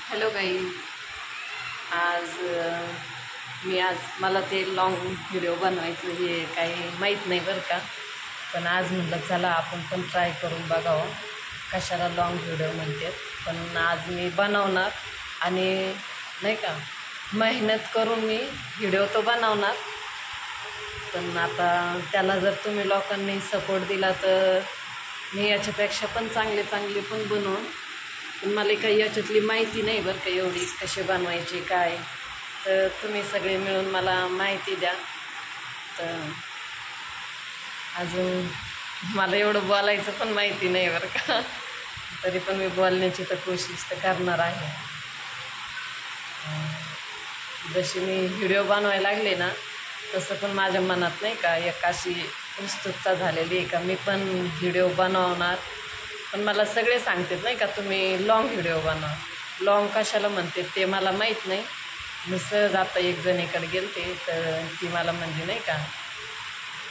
Hello guys. आज मला ते लॉंग व्हिडिओ बनवायचं हे काही माहीत नाही बरं का, पण आज म्हटलं चला आपण पण ट्राय करून बघावं कशाला लॉंग व्हिडिओ म्हणते. पण आज मी बनवणार आणि नाही का मेहनत करून मी व्हिडिओ तो बनवणार. पण आता त्याला जर तुम्ही लोकांनी सपोर्ट दिला तर मी याच्यापेक्षा पण चांगले पण बनवून. पण मला काही याच्यातली माहिती नाही बरं का एवढी कसे बनवायचे काय, तर तुम्ही सगळे मिळून मला माहिती द्या. तर अजून मला एवढं बोलायचं पण माहिती नाही बरं का, तरी पण मी बोलण्याची तर कोशिश तर करणार आहे. जशी मी व्हिडिओ बनवायला लागले ना तसं पण माझ्या मनात नाही का एक अशी उत्सुकता झालेली आहे का मी पण व्हिडिओ बनवणार. पण मला सगळे सांगतात नाही का तुम्ही लॉंग व्हिडिओ बनवा. लॉंग कशाला म्हणते ते मला माहीत नाही. मी सहज आता एक जणीकडे गेलते तर ती मला म्हणजे नाही का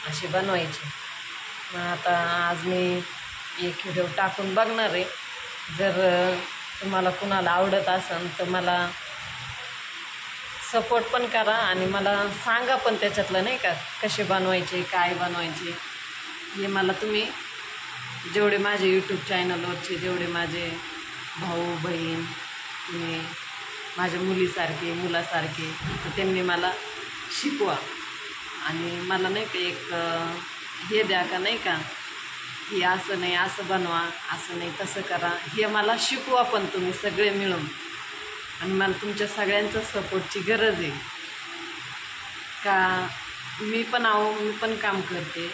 अशी बनवायची. मग आता आज मी एक व्हिडिओ टाकून बघणार आहे. जर तुम्हाला कुणाला आवडत असेल तर मला सपोर्ट पण करा आणि मला सांगा पण त्याच्यातलं नाही का कसे बनवायचे काय बनवायचे. हे मला तुम्ही जेवढे माझे यूट्यूब चॅनलवरचे जेवढे माझे भाऊ बहीण तुम्ही माझ्या मुलासारखे तर त्यांनी मला शिकवा आणि मला नाही का एक हे द्या का नाही का हे असं नाही असं बनवा असं नाही तसं करा. हे मला शिकवा पण तुम्ही सगळे मिळून. आणि मला तुमच्या सगळ्यांचं सपोर्टची गरज आहे का मी पण काम करते.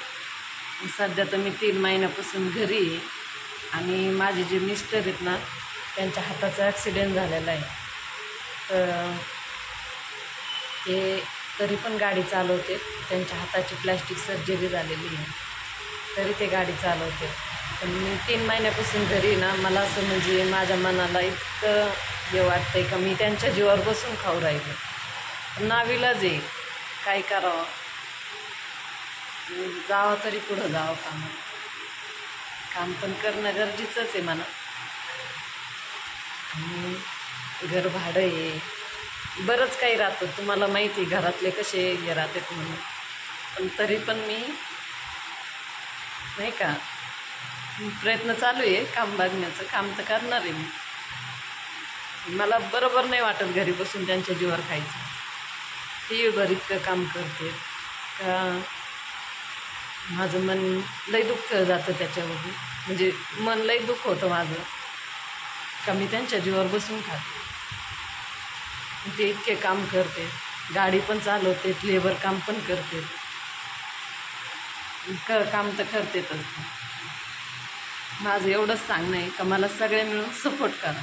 सध्या तर मी 3 महिन्यापासून घरी आहे आणि माझे जे मिस्टर आहेत ना त्यांच्या हाताचा ॲक्सिडेंट झालेला आहे. तर ते तरी पण गाडी चालवते. त्यांच्या हाताची प्लॅस्टिक सर्जरी झालेली आहे तरी ते गाडी चालवते. पण मी 3 महिन्यापासून घरी ना मला असं म्हणजे माझ्या मनाला इतकं हे वाटतं आहे का मी त्यांच्या जीवावर बसून खाऊ राहिले. नाविलाज आहे काय करावं. जावं तरी पुढं जावं काम पण करणं गरजेचंच आहे म्हणा. घर भाडं आहे बरंच काही राहतं. तुम्हाला माहिती आहे घरातले कसे हे राहतात म्हणून. पण तरी पण मी नाही का प्रयत्न चालू आहे काम बघण्याचं. काम तर करणार आहे मी. मला बरोबर नाही वाटत घरी बसून त्यांच्या जीवावर खायचं. ती इतकं काम करते का माझं मन लई दुःख जातं त्याच्यावरून. म्हणजे मन लई दुःख होतं माझं का मी त्यांच्या जीवावर बसून खाते. ते इतके काम करते, गाडी पण चालवते, लेबर काम पण करते, काम तर करतेच. माझं एवढंच सांगणं आहे का मला सगळे मिळून सपोर्ट करा.